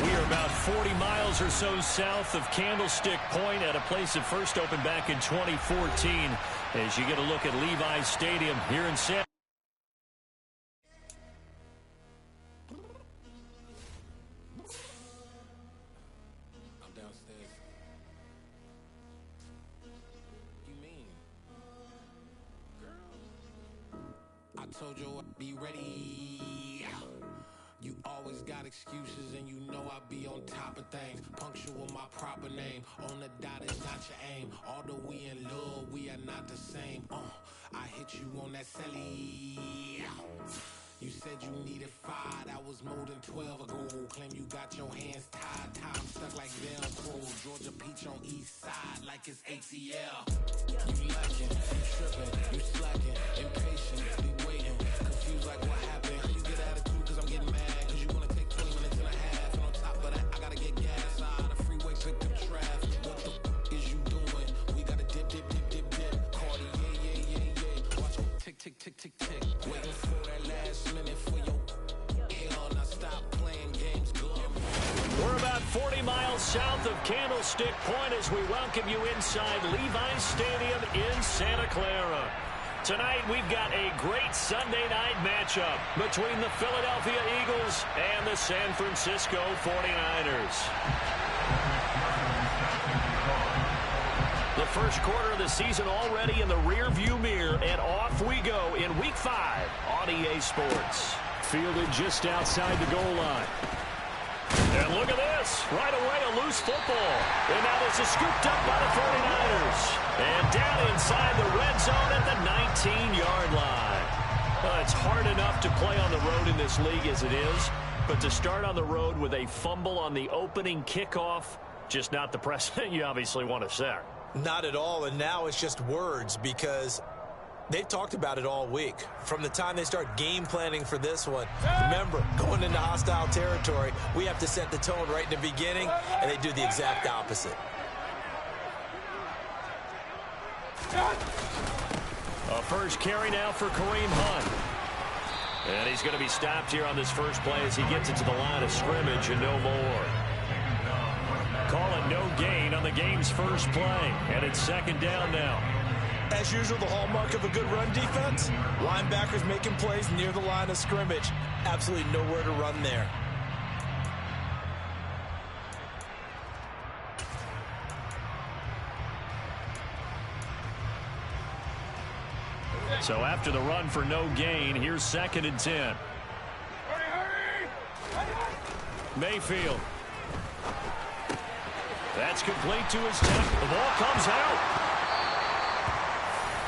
We are about 40 miles or so south of Candlestick Point at a place that first opened back in 2014 as you get a look at Levi's Stadium here in San. I'm downstairs. You mean? Girl, I told you I'd be ready. You always got excuses and you know I be on top of things. Punctual my proper name. On the dot is not your aim. Although we in love, we are not the same. I hit you on that celly. You said you needed 5, that was more than 12 ago. Claim you got your hands tied, time stuck like Velcro. Georgia Peach on east side like it's ATL. You lacking, you tripping, you slacking, impatient, be waiting, confused like what happened. You get attitude cause I'm getting mad, cause you wanna take 20 minutes and a half. And on top of that, I gotta get gas out of the freeway, pick up traffic. What the is you doing? We gotta dip, dip, dip, dip, dip. Cardi, yeah. Watch it tick, tick, tick, tick, tick. Waiting for that last minute for your now stop playing games, glum. We're about 40 miles south of Candlestick Point as we welcome you inside Levi's Stadium in Santa Clara. Tonight we've got a great Sunday night matchup between the Philadelphia Eagles and the San Francisco 49ers. The first quarter of the season already in the rearview mirror, and off we go in Week 5 on EA Sports. Fielded just outside the goal line. And look at this. Right away, a loose football. And now this is scooped up by the 49ers. And down inside the red zone at the 19-yard line. It's hard enough to play on the road in this league as it is, but to start on the road with a fumble on the opening kickoff, just not the precedent you obviously want to set. Not at all, and now it's just words because they've talked about it all week. From the time they start game planning for this one, remember, going into hostile territory, we have to set the tone right in the beginning, and they do the exact opposite. A first carry now for Kareem Hunt. And he's going to be stopped here on this first play as he gets it to the line of scrimmage and no more. Call it no gain on the game's first play, and it's second down now. As usual, the hallmark of a good run defense, linebackers making plays near the line of scrimmage. Absolutely nowhere to run there. So after the run for no gain, here's 2nd and 10. Mayfield. That's complete to his 10. The ball comes out.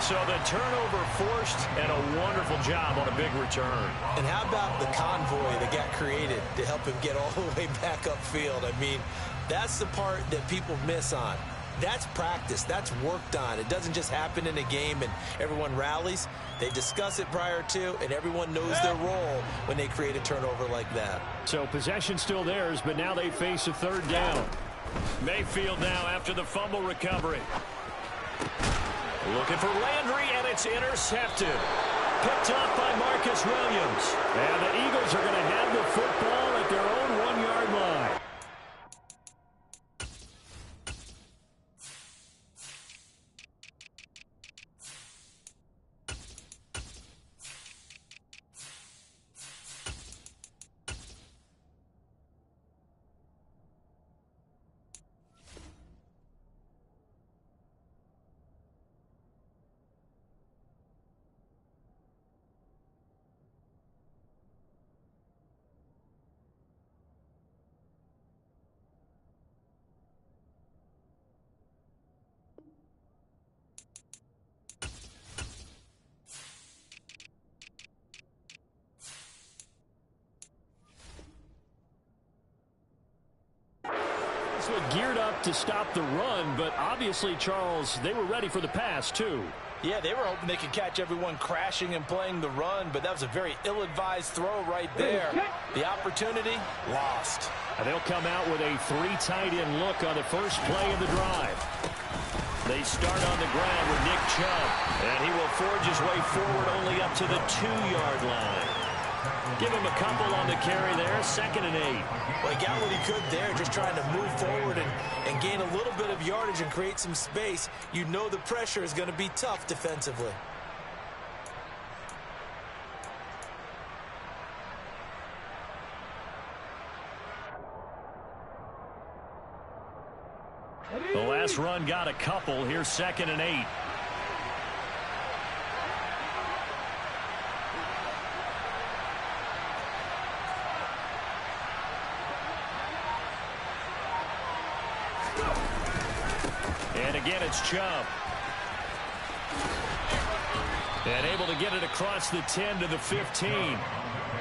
So the turnover forced, and a wonderful job on a big return. And how about the convoy that got created to help him get all the way back upfield? I mean, that's the part that people miss on. That's practice. That's worked on. It doesn't just happen in a game and everyone rallies. They discuss it prior to, and everyone knows their role when they create a turnover like that. So possession still theirs, but now they face a third down. Mayfield now after the fumble recovery. Looking for Landry, and it's intercepted. Picked up by Marcus Williams. And the Eagles are going to have the football at their own 1-yard line. looked geared up to stop the run, but obviously, Charles, they were ready for the pass, too. Yeah, they were hoping they could catch everyone crashing and playing the run, but that was a very ill-advised throw right there. The opportunity, lost. And they'll come out with a 3 tight end look on the first play of the drive. They start on the ground with Nick Chubb, and he will forge his way forward only up to the 2-yard line. Give him a couple on the carry there, 2nd and 8. Well, he got what he could there, just trying to move forward and gain a little bit of yardage and create some space. You know the pressure is going to be tough defensively. The last run got a couple. Here's 2nd and 8. And again, it's Chubb. And able to get it across the 10 to the 15.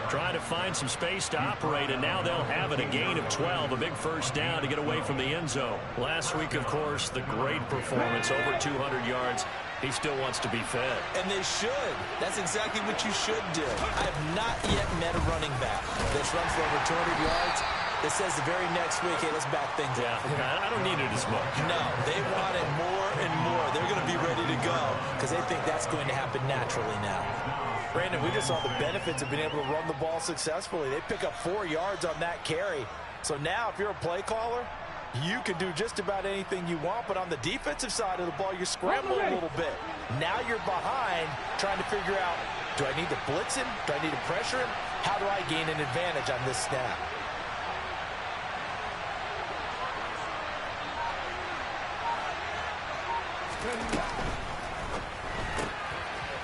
Trying to find some space to operate, and now they'll have it. A gain of 12, a big first down to get away from the end zone. Last week, of course, the great performance, over 200 yards. He still wants to be fed. And they should. That's exactly what you should do. I have not yet met a running back that's run for over 200 yards that says the very next week, hey, let's back things up. I don't need it as much. No, they want it more and more. They're going to be ready to go because they think that's going to happen naturally now. Brandon, we just saw the benefits of being able to run the ball successfully. They pick up 4 yards on that carry. So now if you're a play caller, you can do just about anything you want, but on the defensive side of the ball, you're scrambling a little bit. Now you're behind trying to figure out, do I need to blitz him? Do I need to pressure him? How do I gain an advantage on this snap?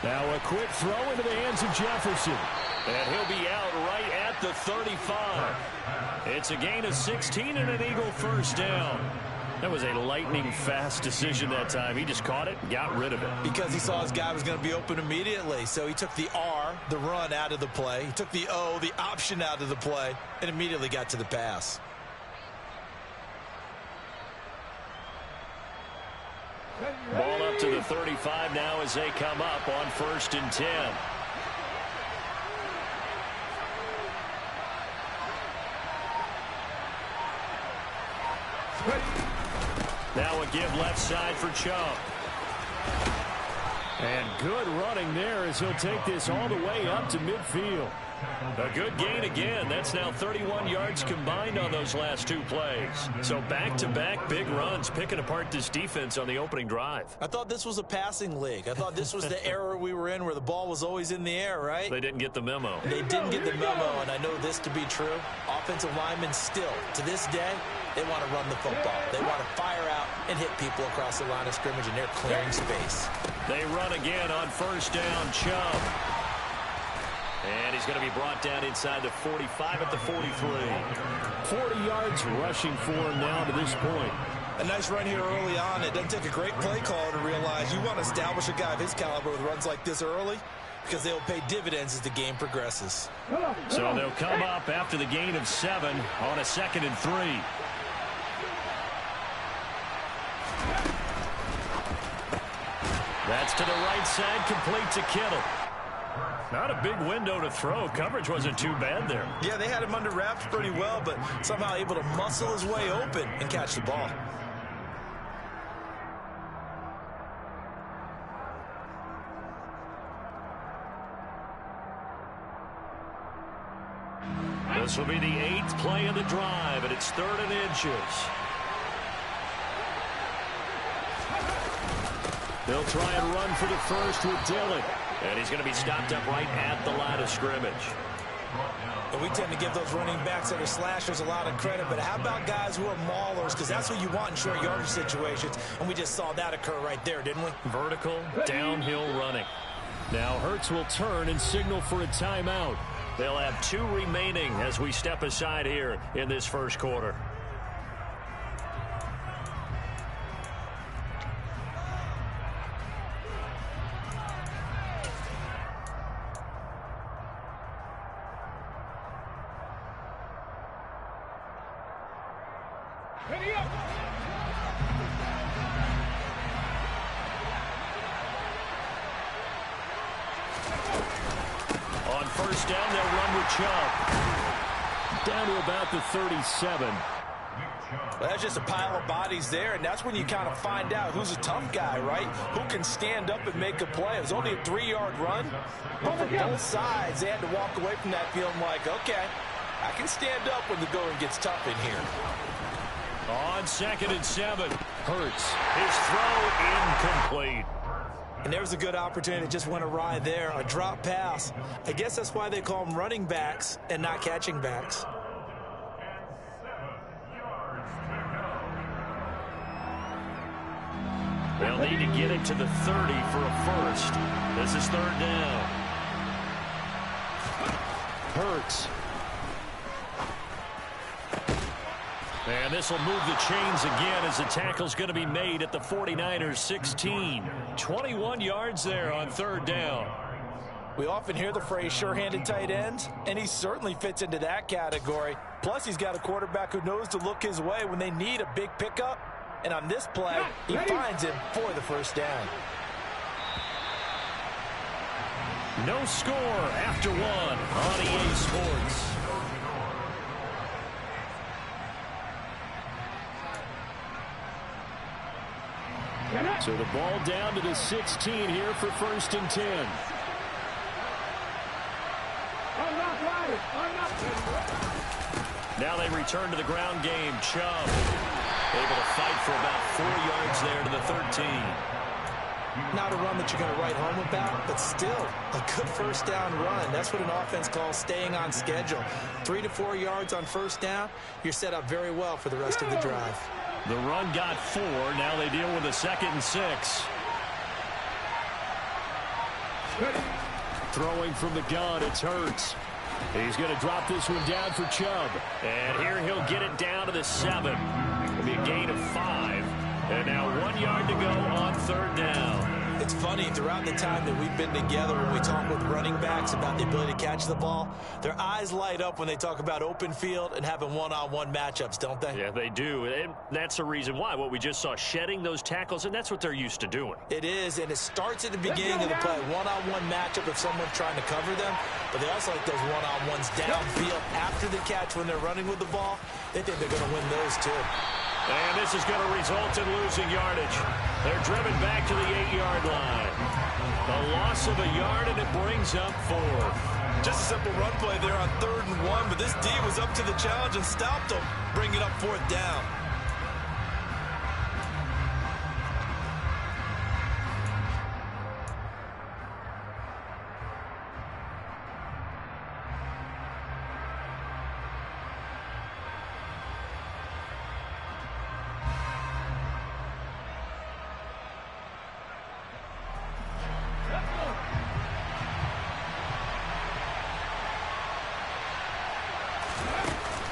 Now a quick throw into the hands of Jefferson. And he'll be out right at the 35. It's a gain of 16 and an Eagle first down. That was a lightning-fast decision that time. He just caught it and got rid of it. Because he saw his guy was going to be open immediately. So he took the R, the run, out of the play. He took the O, the option, out of the play, and immediately got to the pass. Ball up to the 35 now as they come up on 1st and 10. Now a give left side for Chubb. And good running there as he'll take this all the way up to midfield. A good gain again. That's now 31 yards combined on those last 2 plays. So back-to-back big runs, picking apart this defense on the opening drive. I thought this was a passing league. I thought this was the era we were in where the ball was always in the air, right? They didn't get the memo. They didn't get the memo, and I know this to be true. Offensive linemen still, to this day, they want to run the football. They want to fire out and hit people across the line of scrimmage, and they're clearing space. They run again on 1st down, Chubb. And he's going to be brought down inside the 45 at the 43. 40 yards rushing for him now to this point. A nice run here early on. It doesn't take a great play caller to realize you want to establish a guy of his caliber with runs like this early because they will pay dividends as the game progresses. So they'll come up after the gain of 7 on a 2nd and 3. That's to the right side, complete to Kittle. Not a big window to throw. Coverage wasn't too bad there. Yeah, they had him under wraps pretty well, but somehow able to muscle his way open and catch the ball. This will be the 8th play of the drive, and it's 3rd and inches. They'll try and run for the first with Dillon. And he's going to be stopped up right at the line of scrimmage. And we tend to give those running backs that are slashers a lot of credit, but how about guys who are maulers? Because that's what you want in short yardage situations, and we just saw that occur right there, didn't we? Vertical, downhill running. Now Hurts will turn and signal for a timeout. They'll have 2 remaining as we step aside here in this first quarter. On first down, they'll run with Chubb. Down to about the 37. Well, that's just a pile of bodies there, and that's when you kind of find out who's a tough guy, right? Who can stand up and make a play. It was only a 3-yard run, but for both sides, they had to walk away from that feeling like, okay, I can stand up when the going gets tough in here. On 2nd and 7, Hurts. His throw incomplete. And there was a good opportunity that just went awry there, a drop pass. I guess that's why they call them running backs and not catching backs. They'll need to get it to the 30 for a first. This is 3rd down. Hurts. And this will move the chains again as the tackle's going to be made at the 49ers 16. 21 yards there on 3rd down. We often hear the phrase sure-handed tight ends, and he certainly fits into that category. Plus, he's got a quarterback who knows to look his way when they need a big pickup. And on this play, he finds him for the first down. No score after 1 on EA Sports. So the ball down to the 16 here for 1st and 10. Now they return to the ground game. Chubb able to fight for about 4 yards there to the 13. Not a run that you're going to write home about, but still a good first down run. That's what an offense calls staying on schedule. 3 to 4 yards on first down, you're set up very well for the rest of the drive. The run got 4. Now they deal with a 2nd and 6. Throwing from the gun, it's Hurts. He's going to drop this one down for Chubb. And here he'll get it down to the 7. It'll be a gain of 5. And now 1 yard to go on 3rd down. It's funny, throughout the time that we've been together, when we talk with running backs about the ability to catch the ball, their eyes light up when they talk about open field and having one-on-one matchups, don't they? Yeah, they do. And that's the reason why. What we just saw, shedding those tackles, and that's what they're used to doing. It is, and it starts at the beginning of the play. One-on-one matchup if someone's trying to cover them, but they also like those one-on-ones downfield after the catch when they're running with the ball. They think they're going to win those, too. And this is going to result in losing yardage. They're driven back to the 8-yard line. A loss of a yard, and it brings up 4th. Just a simple run play there on 3rd and 1, but this D was up to the challenge and stopped them, bringing up 4th down.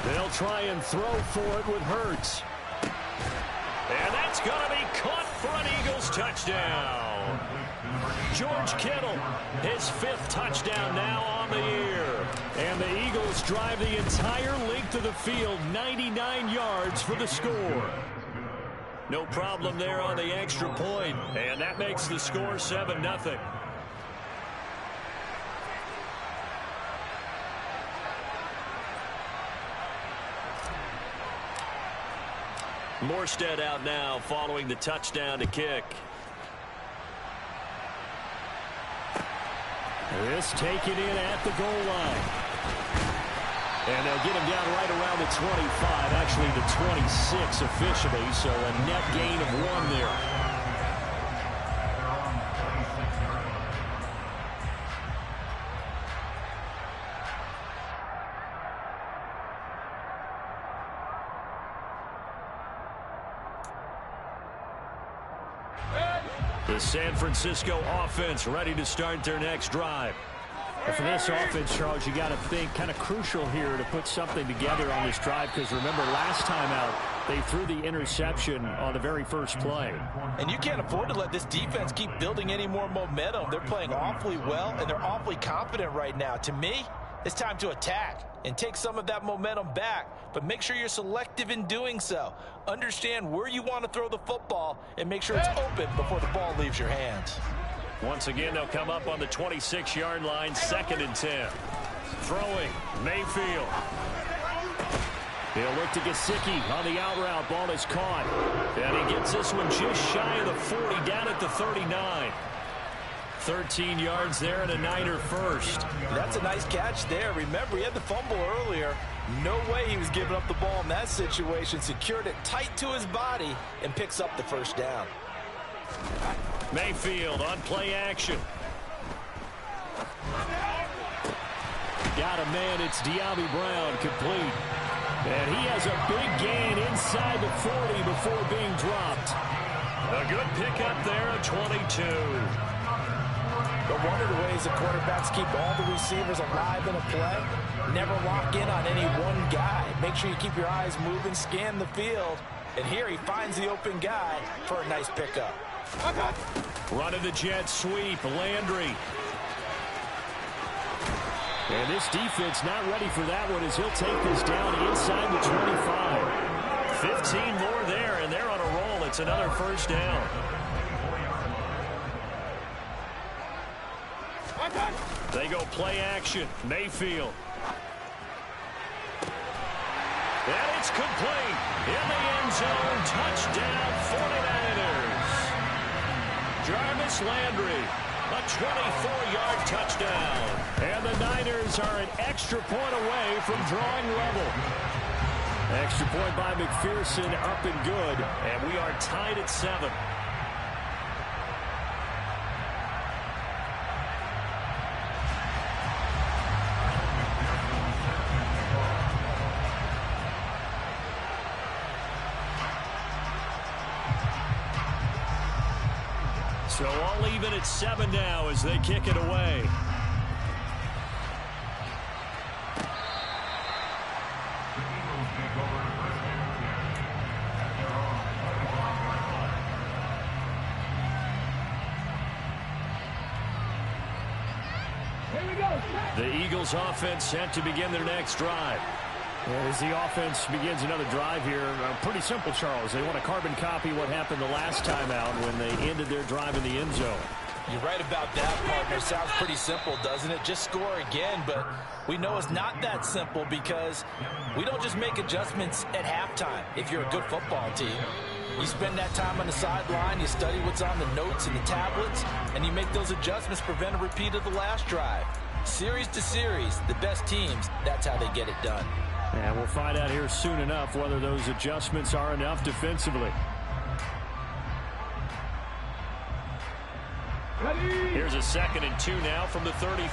They'll try and throw for it with Hurts. And that's going to be caught for an Eagles touchdown. George Kittle, his 5th touchdown now on the year. And the Eagles drive the entire length of the field, 99 yards for the score. No problem there on the extra point. And that makes the score 7-0. Morstead out now following the touchdown to kick. This taken in at the goal line. And they'll get him down right around the 25, actually the 26 officially, so a net gain of 1 there. The San Francisco offense ready to start their next drive. And for this offense, Charles, you got to think kind of crucial here to put something together on this drive, because remember last time out they threw the interception on the very first play. And you can't afford to let this defense keep building any more momentum. They're playing awfully well, and they're awfully confident right now. To me, It's time to attack and take some of that momentum back, but make sure you're selective in doing so. Understand where you want to throw the football and make sure it's open before the ball leaves your hands. Once again, they'll come up on the 26-yard line, 2nd and 10. Throwing, Mayfield. He'll look to Gesicki on the out route. Ball is caught. And he gets this one just shy of the 40, down at the 39. 13 yards there and a Niner first. That's a nice catch there. Remember, he had the fumble earlier. No way he was giving up the ball in that situation. Secured it tight to his body and picks up the first down. Mayfield on play action. Got a man. It's De'Ami Brown, complete. And he has a big gain inside the 40 before being dropped. A good pickup there at 22. But one of the ways the quarterbacks keep all the receivers alive in a play, never lock in on any one guy. Make sure you keep your eyes moving, scan the field. And here he finds the open guy for a nice pickup. Running the jet sweep, Landry. And this defense not ready for that one as he'll take this down inside the 25. 15 more there, and they're on a roll. It's another first down. They go play action. Mayfield. And it's complete. In the end zone. Touchdown, 49ers. Jarvis Landry. A 24-yard touchdown. And the Niners are an extra point away from drawing level. Extra point by McPherson, up and good. And we are tied at 7. So all even at 7 now as they kick it away. The Eagles offense set to begin their next drive. As the offense begins another drive here, pretty simple, Charles. They want to carbon copy what happened the last time out when they ended their drive in the end zone. You're right about that, partner. Sounds pretty simple, doesn't it? Just score again, but we know it's not that simple because we don't just make adjustments at halftime if you're a good football team. You spend that time on the sideline, you study what's on the notes and the tablets, and you make those adjustments to prevent a repeat of the last drive. Series to series, the best teams, that's how they get it done. And we'll find out here soon enough whether those adjustments are enough defensively. Here's a 2nd and 2 now from the 33.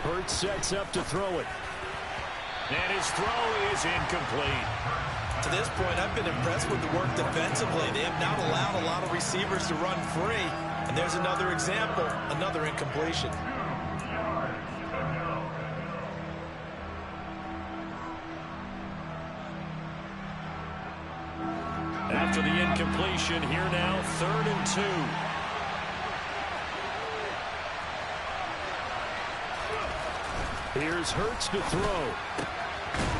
Hurts sets up to throw it. And his throw is incomplete. To this point, I've been impressed with the work defensively. They have not allowed a lot of receivers to run free. And there's another example, another incompletion. After the incompletion, here now, 3rd and 2. Here's Hurts to throw.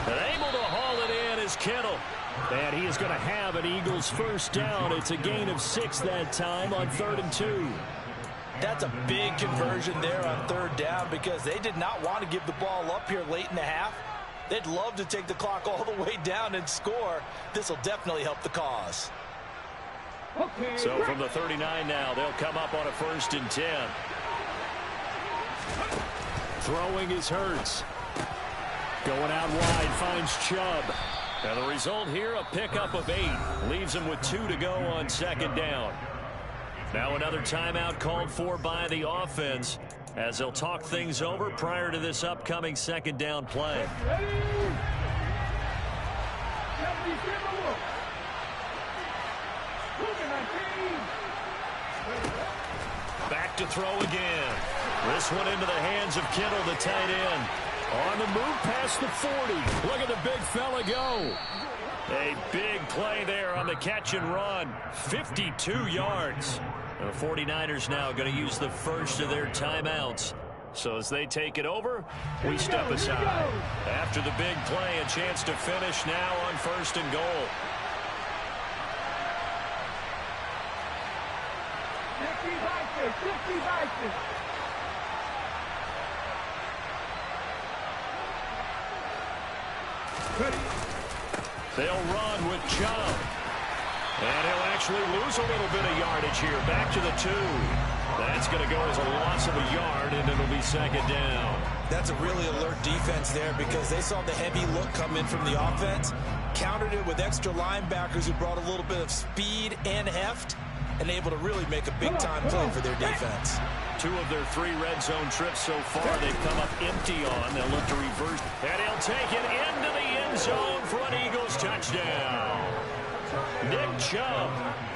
And able to haul it in is Kittle. And he is going to have an Eagles first down. It's a gain of 6 that time on 3rd and 2. That's a big conversion there on 3rd down because they did not want to give the ball up here late in the half. They'd love to take the clock all the way down and score. This will definitely help the cause. So from the 39 now, they'll come up on a 1st and 10. Throwing is Hurts. Going out wide, finds Chubb. And the result here, a pickup of 8. Leaves him with 2 to go on 2nd down. Now another timeout called for by the offense as they'll talk things over prior to this upcoming 2nd down play. Back to throw again. This one into the hands of Kittle, the tight end. On the move past the 40. Look at the big fella go. A big play there on the catch and run. 52 yards. The 49ers now going to use the first of their timeouts. So as they take it over, we step aside. After the big play, a chance to finish now on 1st and goal. They'll run with Chubb. And he'll actually lose a little bit of yardage here. Back to the 2. That's going to go as a loss of a yard, and it'll be 2nd down. That's a really alert defense there because they saw the heavy look come in from the offense, countered it with extra linebackers who brought a little bit of speed and heft, and able to really make a big-time play for their defense. 2 of their 3 red zone trips so far they've come up empty on. They'll look to reverse. And he'll take it into the end zone for an Eagles touchdown. Nick Chubb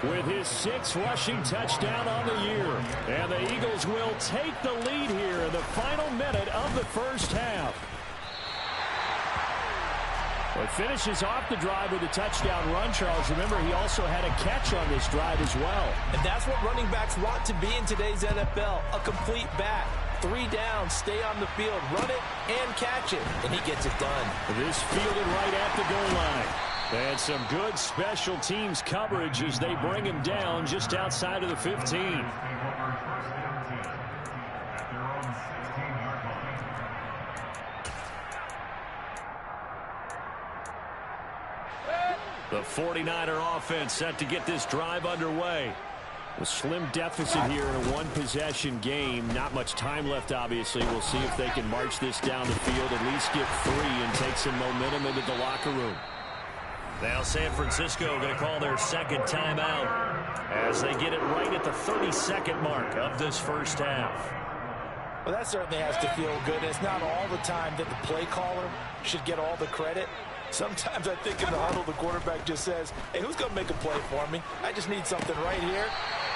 with his 6th rushing touchdown on the year. And the Eagles will take the lead here in the final minute of the first half. It finishes off the drive with a touchdown run, Charles. Remember, he also had a catch on this drive as well. And that's what running backs want to be in today's NFL, a complete back. 3 down, stay on the field, run it, and catch it. And he gets it done. This fielded right at the goal line. And some good special teams coverage as they bring him down just outside of the 15. The 49er offense set to get this drive underway. A slim deficit here in a one-possession game. Not much time left, obviously. We'll see if they can march this down the field, at least get 3 and take some momentum into the locker room. Now San Francisco going to call their 2nd timeout as they get it right at the 32nd mark of this first half. Well, that certainly has to feel good. It's not all the time that the play caller should get all the credit. Sometimes I think in the huddle, the quarterback just says, hey, who's going to make a play for me? I just need something right here.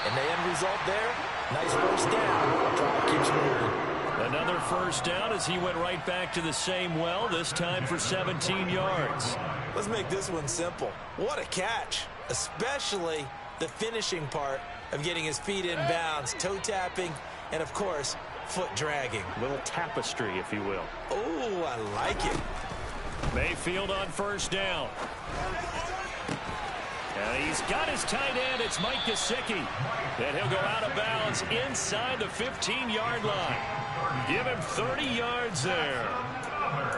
And the end result there, nice first down. Drive keeps moving. Another first down as he went right back to the same well, this time for 17 yards. Let's make this one simple. What a catch, especially the finishing part of getting his feet in bounds, toe tapping, and, of course, foot dragging. A little tapestry, if you will. Oh, I like it. Mayfield on first down. He's got his tight end. It's Mike Gesicki. And he'll go out of bounds inside the 15-yard line. Give him 30 yards there.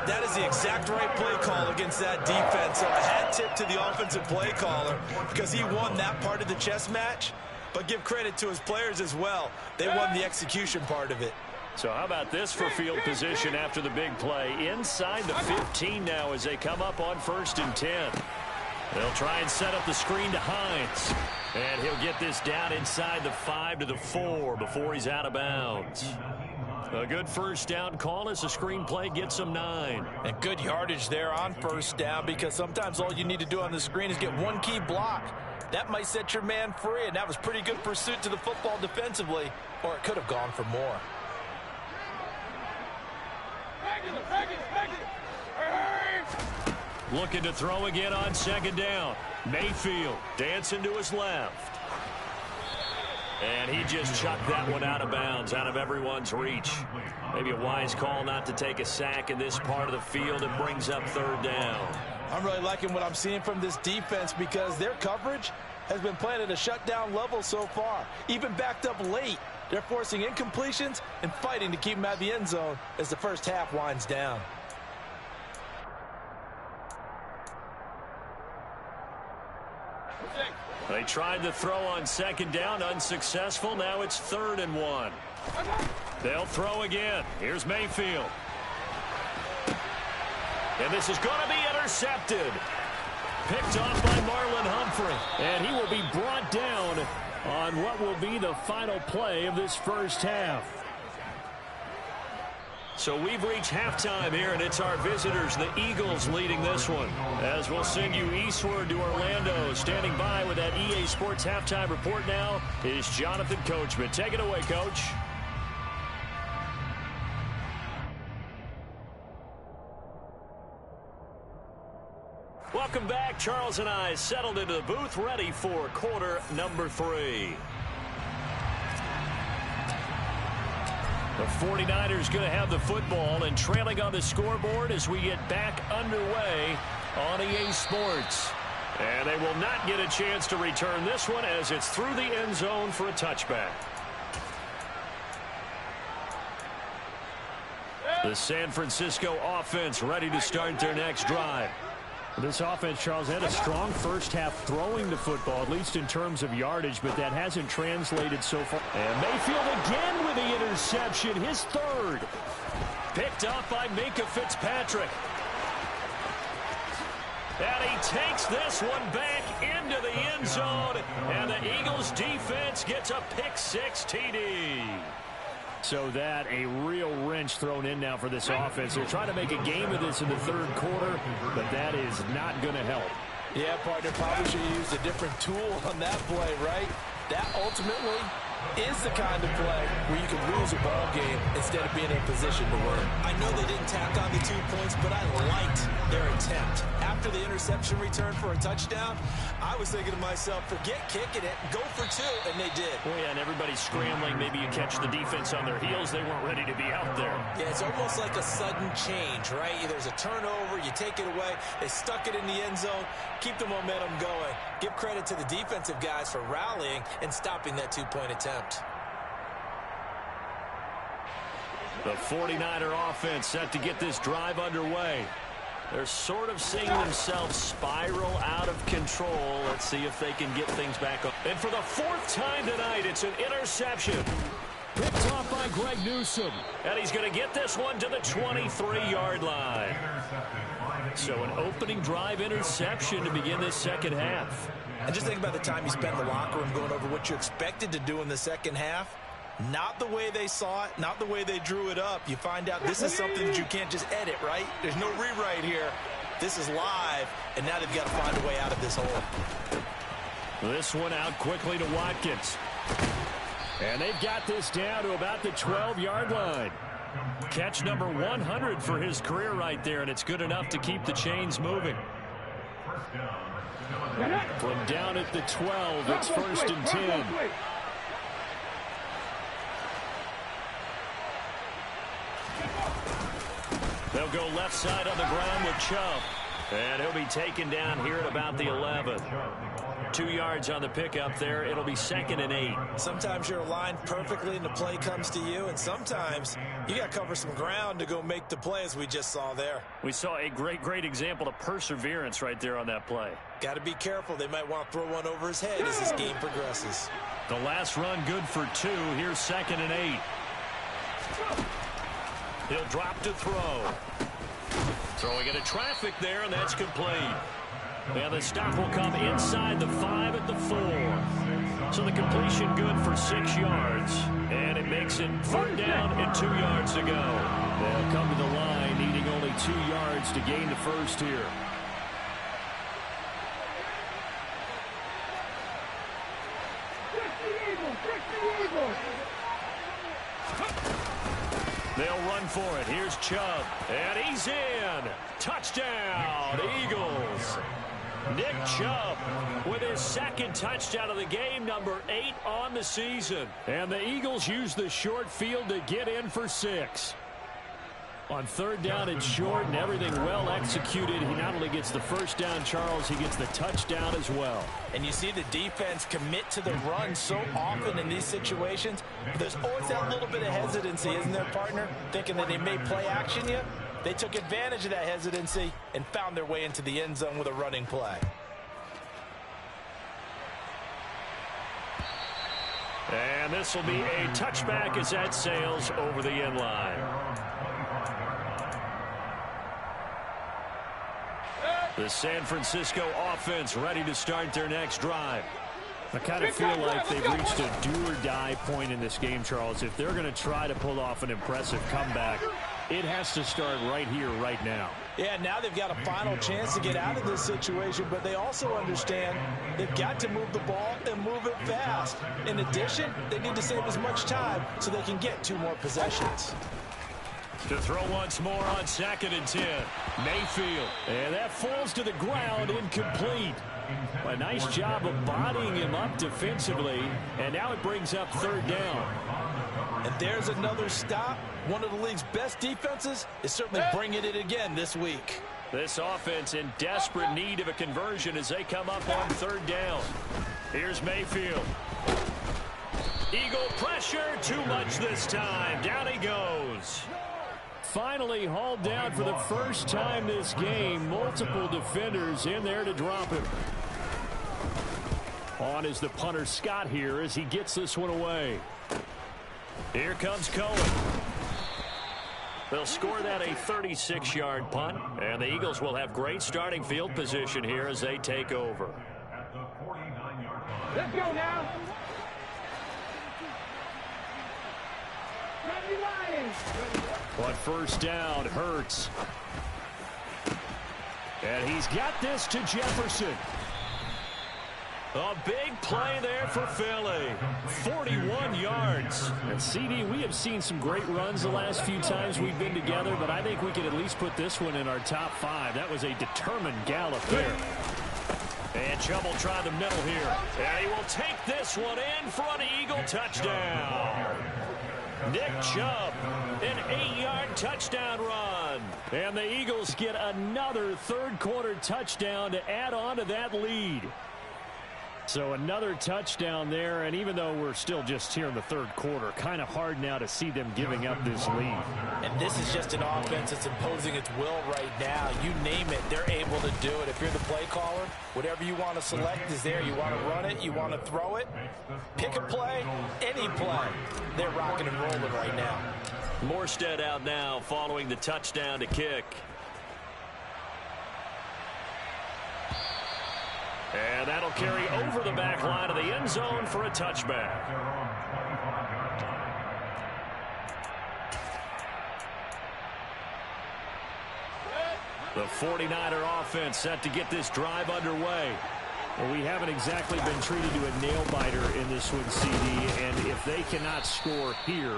That is the exact right play call against that defense. So a hat tip to the offensive play caller because he won that part of the chess match. But give credit to his players as well. They won the execution part of it. So how about this for field position after the big play? Inside the 15 now as they come up on 1st and 10. They'll try and set up the screen to Hines. And he'll get this down inside the 5 to the 4 before he's out of bounds. A good first down call as the screen play gets him 9. And good yardage there on first down because sometimes all you need to do on the screen is get one key block. That might set your man free, and that was pretty good pursuit to the football defensively, or it could have gone for more. Looking to throw again on 2nd down. Mayfield dancing to his left. And he just chucked that one out of bounds, out of everyone's reach. Maybe a wise call not to take a sack in this part of the field. It brings up 3rd down. I'm really liking what I'm seeing from this defense because their coverage has been playing at a shutdown level so far. Even backed up late, they're forcing incompletions and fighting to keep them out of the end zone as the first half winds down. They tried to throw on 2nd down, unsuccessful. Now it's 3rd and 1. They'll throw again. Here's Mayfield. And this is going to be intercepted. Picked off by Marlon Humphrey. And he will be brought down on what will be the final play of this first half. So we've reached halftime here, and it's our visitors, the Eagles, leading this one. As we'll send you eastward to Orlando. Standing by with that EA Sports halftime report now is Jonathan Coachman. Take it away, Coach. Welcome back. Charles and I settled into the booth, ready for quarter number 3. The 49ers going to have the football and trailing on the scoreboard as we get back underway on EA Sports. And they will not get a chance to return this one as it's through the end zone for a touchback. The San Francisco offense ready to start their next drive. This offense, Charles, had a strong first half throwing the football, at least in terms of yardage, but that hasn't translated so far. And Mayfield again with the interception, his third. Picked up by Minkah Fitzpatrick. And he takes this one back into the end zone, and the Eagles defense gets a pick-6 TD. So that a real wrench thrown in now for this offense. They're trying to make a game of this in the third quarter, but that is not going to help. Yeah, partner, probably should have used a different tool on that play, right? That ultimately is the kind of play where you can lose a ball game instead of being in a position to win. I know they didn't tack on the 2 points, but I liked their attempt. After the interception return for a touchdown, I was thinking to myself, forget kicking it, go for 2, and they did. Oh, yeah, and everybody's scrambling. Maybe you catch the defense on their heels. They weren't ready to be out there. Yeah, it's almost like a sudden change, right? There's a turnover, you take it away, they stuck it in the end zone, keep the momentum going. Give credit to the defensive guys for rallying and stopping that 2-point attempt. The 49er offense set to get this drive underway. They're sort of seeing themselves spiral out of control. Let's see if they can get things back up. And for the 4th time tonight, it's an interception. Picked off by Greg Newsome. And he's going to get this one to the 23-yard line. So an opening drive interception to begin this second half. And just think about the time you spent in the locker room going over what you expected to do in the second half. Not the way they saw it, not the way they drew it up. You find out this is something that you can't just edit, right? There's no rewrite here. This is live, and now they've got to find a way out of this hole. This one out quickly to Watkins. And they've got this down to about the 12-yard line. Catch number 100 for his career right there, and it's good enough to keep the chains moving. From down at the 12, it's 1st and 10. They'll go left side on the ground with Chubb. And he'll be taken down here at about the 11. 2 yards on the pickup there. It'll be 2nd and 8. Sometimes you're aligned perfectly and the play comes to you, and sometimes you got to cover some ground to go make the play, as we just saw there. We saw a great example of perseverance right there on that play. Got to be careful. They might want to throw one over his head as this game progresses. The last run good for 2. Here's 2nd and 8. He'll drop to throw. Throwing into traffic there, and that's complete. And the stop will come inside the 5 at the 4. So the completion good for 6 yards. And it makes it 3rd down and 2 yards to go. They'll come to the line, needing only 2 yards to gain the first here. They'll run for it. Here's Chubb. And he's in. Touchdown, Eagles. Nick Chubb with his 2nd touchdown of the game, number 8 on the season. And the Eagles use the short field to get in for 6. On 3rd down and short, and everything well executed. He not only gets the first down, Charles, he gets the touchdown as well. And you see the defense commit to the run so often in these situations. But there's always that little bit of hesitancy, isn't there, partner? Thinking that they may play action you. They took advantage of that hesitancy and found their way into the end zone with a running play. And this will be a touchback as that sails over the end line. The San Francisco offense ready to start their next drive. I kind of feel like they've reached a do-or-die point in this game, Charles. If they're going to try to pull off an impressive comeback, it has to start right here, right now. Yeah, now they've got a final chance to get out of this situation, but they also understand they've got to move the ball and move it fast. In addition, they need to save as much time so they can get 2 more possessions. To throw once more on 2nd and 10. Mayfield. And that falls to the ground, incomplete. A nice job of bodying him up defensively. And now it brings up 3rd down. And there's another stop. One of the league's best defenses is certainly bringing it again this week. This offense in desperate need of a conversion as they come up on 3rd down. Here's Mayfield. Eagle pressure, too much this time. Down he goes. Finally hauled down for the first time this game. Multiple defenders in there to drop him. On is the punter Scott here as he gets this one away. Here comes Cohen. They'll score that a 36-yard punt, and the Eagles will have great starting field position here as they take over. Let's go now. On 1st down, Hurts. And he's got this to Jefferson. A big play there for Philly. 41 yards. And CD, we have seen some great runs the last few times we've been together, but I think we could at least put this one in our top 5. That was a determined gallop there. And Chubb will try the middle here. And he will take this one in for an Eagle touchdown. Nick Chubb, an 8-yard touchdown run. And the Eagles get another 3rd quarter touchdown to add on to that lead. So another touchdown there, and even though we're still just here in the 3rd quarter, kind of hard now to see them giving up this lead. And this is just an offense that's imposing its will right now. You name it, they're able to do it. If you're the play caller, whatever you want to select is there. You want to run it, you want to throw it, pick a play, any play. They're rocking and rolling right now. Morstead out now following the touchdown to kick. And that'll carry over the back line of the end zone for a touchback. The 49er offense set to get this drive underway. Well, we haven't exactly been treated to a nail-biter in this one, CD, and if they cannot score here,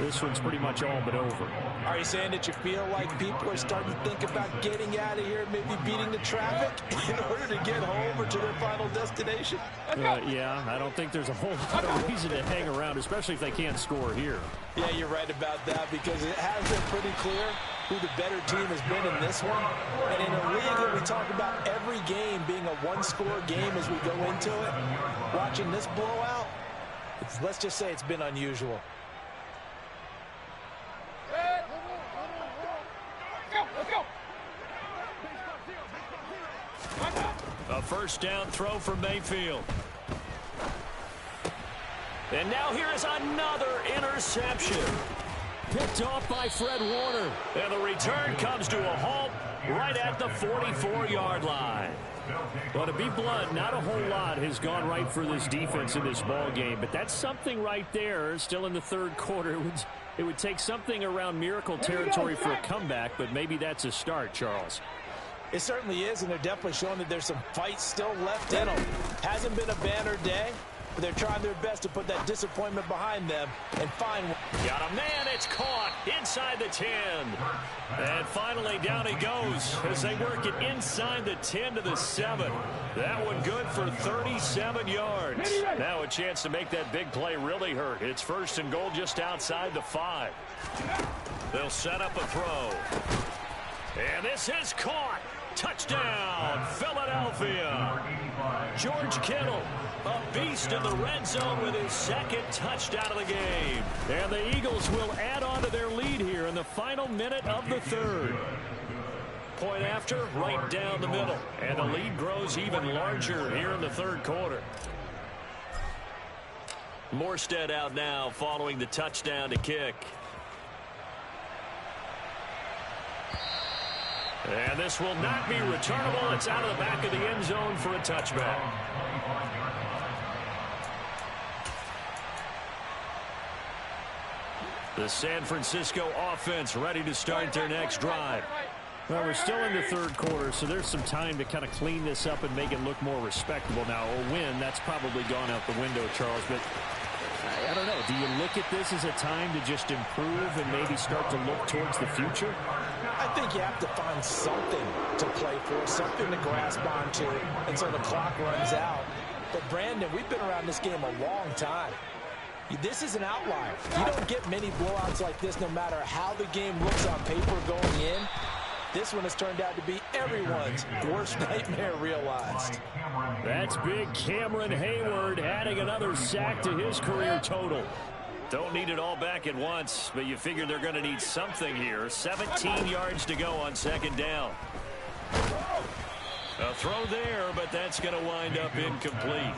this one's pretty much all but over. Are you saying that you feel like people are starting to think about getting out of here, maybe beating the traffic in order to get home or to their final destination? Yeah, I don't think there's a whole lot of reason to hang around, especially if they can't score here. Yeah, you're right about that because it has been pretty clear who the better team has been in this one. And in a league that we talk about every game being a one-score game as we go into it, watching this blowout, let's just say it's been unusual. Let's go. A 1st down throw for Mayfield. And now here is another interception. Picked off by Fred Warner. And the return comes to a halt right at the 44-yard line. Well, to be blunt, not a whole lot has gone right for this defense in this ball game, but that's something right there. Still in the 3rd quarter. It would take something around miracle territory for a comeback, but maybe that's a start, Charles. It certainly is, and they're definitely showing that there's some fight still left in them. Hasn't been a banner day, but they're trying their best to put that disappointment behind them and find one. Got a man, it's caught inside the 10. And finally down he goes as they work it inside the 10 to the 7. That one good for 37 yards. Now a chance to make that big play really hurt. It's 1st and goal just outside the 5. They'll set up a throw. And this is caught. Touchdown, Philadelphia. George Kittle, a beast in the red zone with his 2nd touchdown of the game. And the Eagles will add on to their lead here in the final minute of the 3rd. Point after, right down the middle. And the lead grows even larger here in the 3rd quarter. Morstead out now following the touchdown to kick. And this will not be returnable. It's out of the back of the end zone for a touchback. The San Francisco offense ready to start their next drive. Well, we're still in the 3rd quarter, so there's some time to kind of clean this up and make it look more respectable. Now, a win, that's probably gone out the window, Charles, but I don't know. Do you look at this as a time to just improve and maybe start to look towards the future? I think you have to find something to play for, something to grasp onto until the clock runs out. But, Brandon, we've been around this game a long time. This is an outlier. You don't get many blowouts like this no matter how the game looks on paper going in. This one has turned out to be everyone's worst nightmare realized. That's big Cameron Hayward adding another sack to his career total. Don't need it all back at once, but you figure they're going to need something here. 17 yards to go on second down. A throw there, but that's going to wind up incomplete.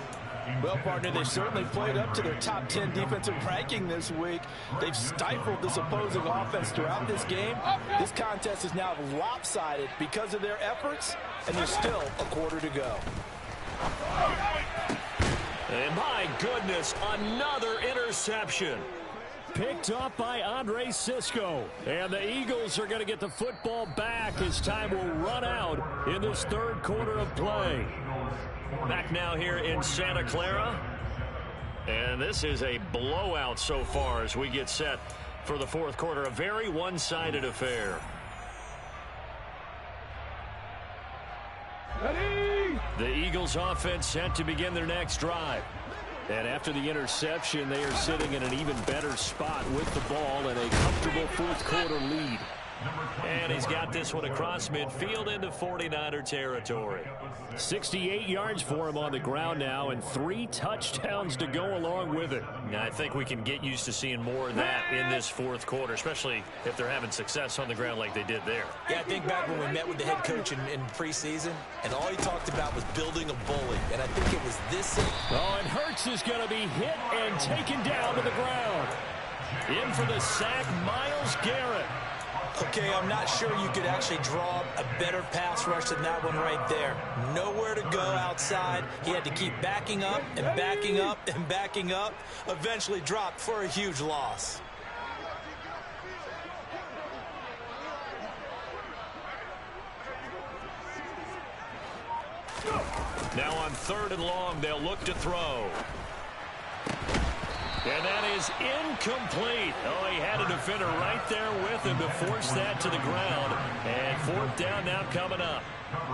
Well, partner, they've certainly played up to their top 10 defensive ranking this week. They've stifled this opposing offense throughout this game. This contest is now lopsided because of their efforts, and there's still a quarter to go. And my goodness, another interception. Picked up by Andre Cisco. And the Eagles are going to get the football back as time will run out in this third quarter of play. Back now here in Santa Clara. And this is a blowout so far as we get set for the fourth quarter. A very one-sided affair. Ready? The Eagles offense set to begin their next drive. And after the interception, they are sitting in an even better spot with the ball and a comfortable fourth quarter lead. And he's got this one across midfield into 49er territory. 68 yards for him on the ground now and 3 touchdowns to go along with it. I think we can get used to seeing more of that in this fourth quarter, especially if they're having success on the ground like they did there. Yeah, I think back when we met with the head coach in preseason, and all he talked about was building a bully. And I think it was this. Oh, and Hurts is going to be hit and taken down to the ground. In for the sack, Myles Garrett. Okay, I'm not sure you could actually draw a better pass rush than that one right there. Nowhere to go outside. He had to keep backing up and backing up and backing up. Eventually dropped for a huge loss. Now on 3rd and long, they'll look to throw. And that is incomplete. Oh, he had a defender right there with him to force that to the ground. And 4th down now coming up.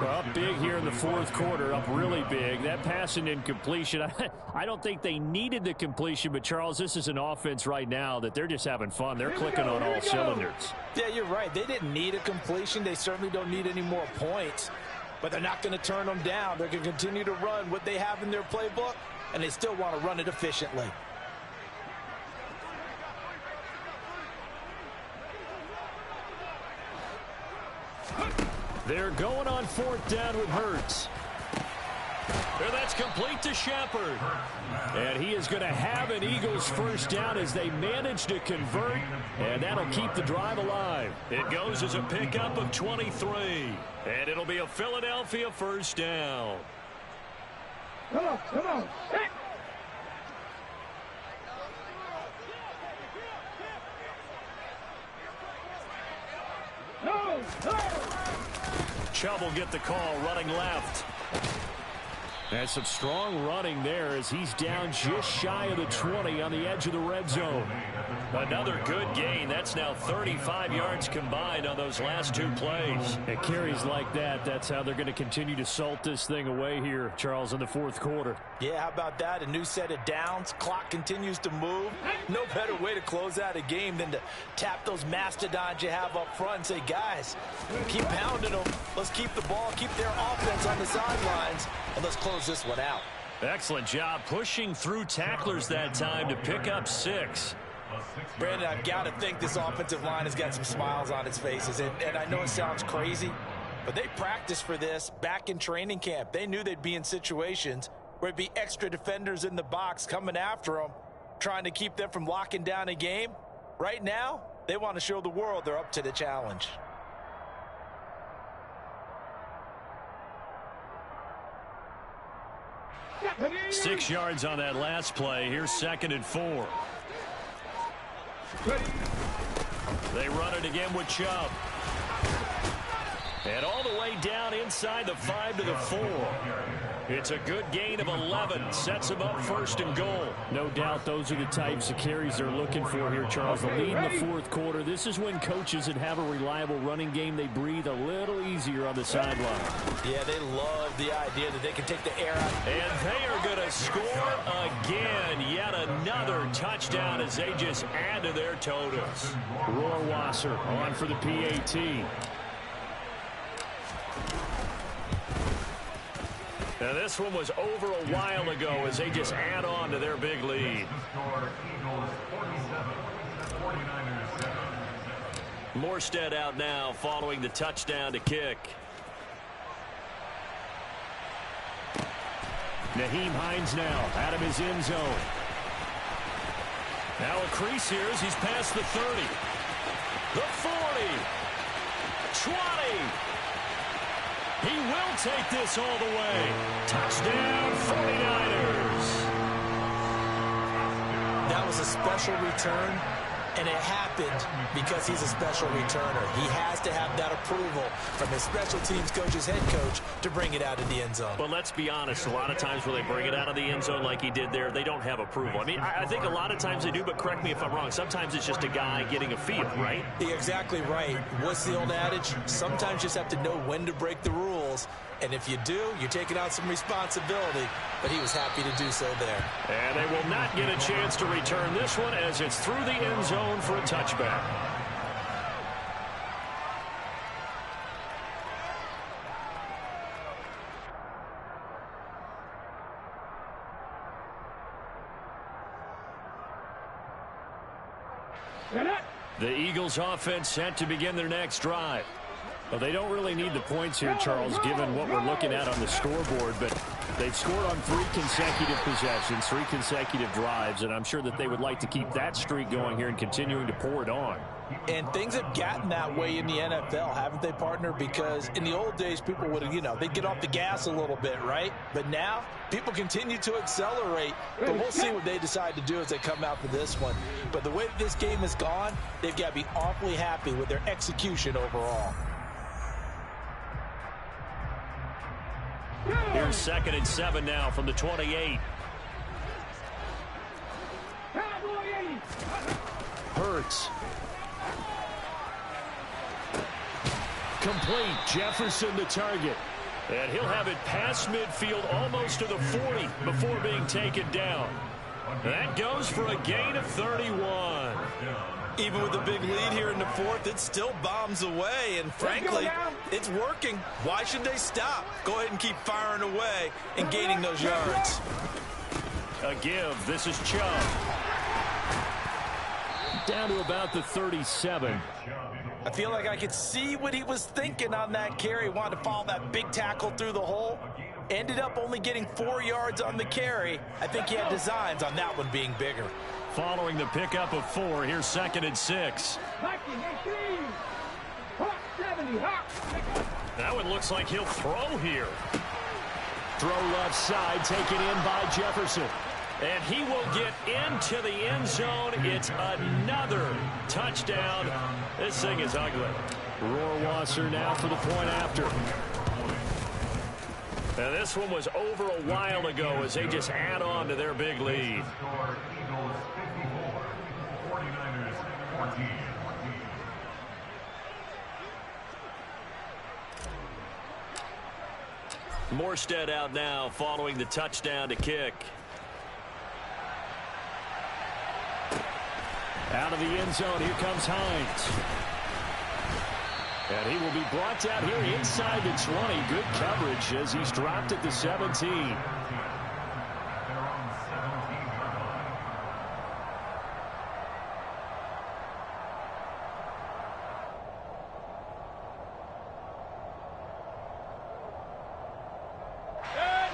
Up big here in the fourth quarter, up really big. That pass and incompletion, I don't think they needed the completion, but Charles, this is an offense right now that they're just having fun. They're clicking on all cylinders. Yeah, you're right. They didn't need a completion. They certainly don't need any more points. But they're not going to turn them down. They're going to continue to run what they have in their playbook, and they still want to run it efficiently. They're going on 4th down with Hurts. And that's complete to Shepard. And he is going to have an Eagles first down as they manage to convert, and that'll keep the drive alive. It goes as a pickup of 23. And it'll be a Philadelphia first down. Come on, come on. Hey. No, no. Chubb will get the call running left. And some strong running there as he's down just shy of the 20 on the edge of the red zone. Another good gain. That's now 35 yards combined on those last 2 plays. It carries like that. That's how they're going to continue to salt this thing away here, Charles, in the fourth quarter. Yeah, how about that? A new set of downs. Clock continues to move. No better way to close out a game than to tap those mastodons you have up front and say, guys, keep pounding them. Let's keep the ball, keep their offense on the sidelines, and let's close this one out. Excellent job pushing through tacklers that time to pick up 6. Brandon, I've got to think this offensive line has got some smiles on its faces. And I know it sounds crazy, but they practiced for this back in training camp. They knew they'd be in situations where it'd be extra defenders in the box coming after them, trying to keep them from locking down a game. Right now, they want to show the world they're up to the challenge. Ready? 6 yards on that last play. Here's 2nd and 4. Ready? They run it again with Chubb. And all the way down inside the 5 to the 4. It's a good gain of 11. Sets him up first and goal. No doubt those are the types of carries they're looking for here, Charles. The lead in the fourth quarter. This is when coaches that have a reliable running game, they breathe a little easier on the sideline. Yeah, they love the idea that they can take the air out. And they are going to score again. Yet another touchdown as they just add to their totals. Rohrwasser on for the PAT. Now this one was over a while ago as they just add on to their big lead. Morstead out now following the touchdown to kick. Nyheim Hines now out of his end zone. Now a crease here as he's past the 30. The 40. 20. He will take this all the way. Touchdown, 49ers. That was a special return, and it happened because he's a special returner. He has to have that approval from his special teams coach's head coach to bring it out of the end zone. But let's be honest, a lot of times when they bring it out of the end zone like he did there, they don't have approval. I mean, I think a lot of times they do, but correct me if I'm wrong. Sometimes it's just a guy getting a feel, right? You're exactly right. What's the old adage? Sometimes you just have to know when to break the rules. And if you do, you're taking out some responsibility. But he was happy to do so there. And they will not get a chance to return this one as it's through the end zone for a touchback. The Eagles offense set to begin their next drive. Well, they don't really need the points here, Charles, given what we're looking at on the scoreboard, but they've scored on 3 consecutive possessions, 3 consecutive drives, and I'm sure that they would like to keep that streak going here and continuing to pour it on. And things have gotten that way in the NFL, haven't they, partner? Because in the old days, people would, they'd get off the gas a little bit, right? But now, people continue to accelerate. But we'll see what they decide to do as they come out for this one. But the way that this game has gone, they've got to be awfully happy with their execution overall. Here's 2nd and 7 now from the 28. Hurts. Complete. Jefferson the target. And he'll have it past midfield almost to the 40 before being taken down. That goes for a gain of 31. Even with a big lead here in the fourth, it still bombs away, and frankly, it's working. Why should they stop? Go ahead and keep firing away and gaining those yards. A give. This is Chubb. Down to about the 37. I feel like I could see what he was thinking on that carry. Wanted to follow that big tackle through the hole. Ended up only getting 4 yards on the carry. I think he had designs on that one being bigger. Following the pickup of 4, here's 2nd and 6. That one looks like he'll throw here. Throw left side, taken in by Jefferson. And he will get into the end zone. It's another touchdown. This thing is ugly. Rohrwasser now for the point after. Now this one was over a while ago as they just add on to their big lead. Morstead out now following the touchdown to kick. Out of the end zone, here comes Hines. And he will be brought down here inside the 20. Good coverage as he's dropped at the 17.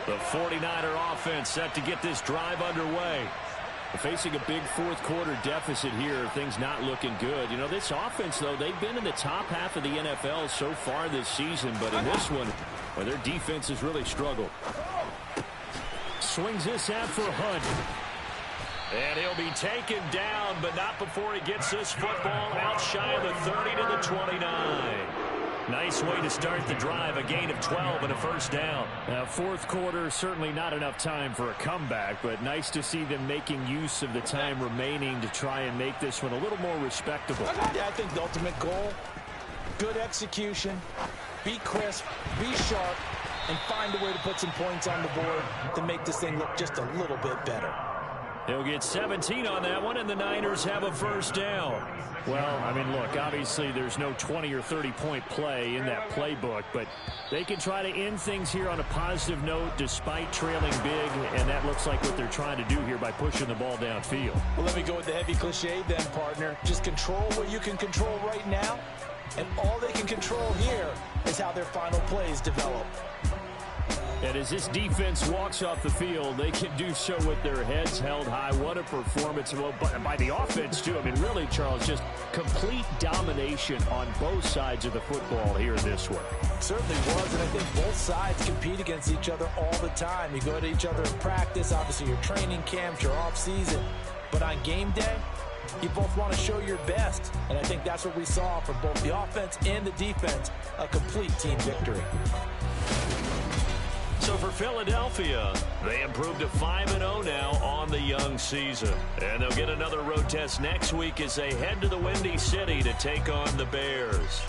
The 49er offense set to get this drive underway. Facing a big fourth quarter deficit here, things not looking good. This offense, though, they've been in the top half of the NFL so far this season, but in this one, well, their defense has really struggled. Swings this out for Hunt. And he'll be taken down, but not before he gets this football out shy of the 30 to the 29. Nice way to start the drive, a gain of 12 and a first down. Now, fourth quarter, certainly not enough time for a comeback, but nice to see them making use of the time remaining to try and make this one a little more respectable. Yeah, I think the ultimate goal, good execution, be crisp, be sharp, and find a way to put some points on the board to make this thing look just a little bit better. They'll get 17 on that one, and the Niners have a first down. Well, I mean, look, obviously there's no 20 or 30-point play in that playbook, but they can try to end things here on a positive note despite trailing big, and that looks like what they're trying to do here by pushing the ball downfield. Well, let me go with the heavy cliche then, partner. Just control what you can control right now, and all they can control here is how their final plays develop. And as this defense walks off the field, they can do so with their heads held high. What a performance. Well, by the offense, too. I mean, really, Charles, just complete domination on both sides of the football here this one. Certainly was, and I think both sides compete against each other all the time. You go to each other in practice, obviously your training camps, your off-season. But on game day, you both want to show your best. And I think that's what we saw from both the offense and the defense, a complete team victory. So for Philadelphia, they improved to 5-0 now on the young season. And they'll get another road test next week as they head to the Windy City to take on the Bears.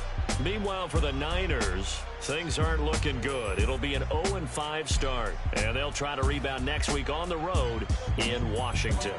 Meanwhile, for the Niners, things aren't looking good. It'll be an 0-5 start, and they'll try to rebound next week on the road in Washington.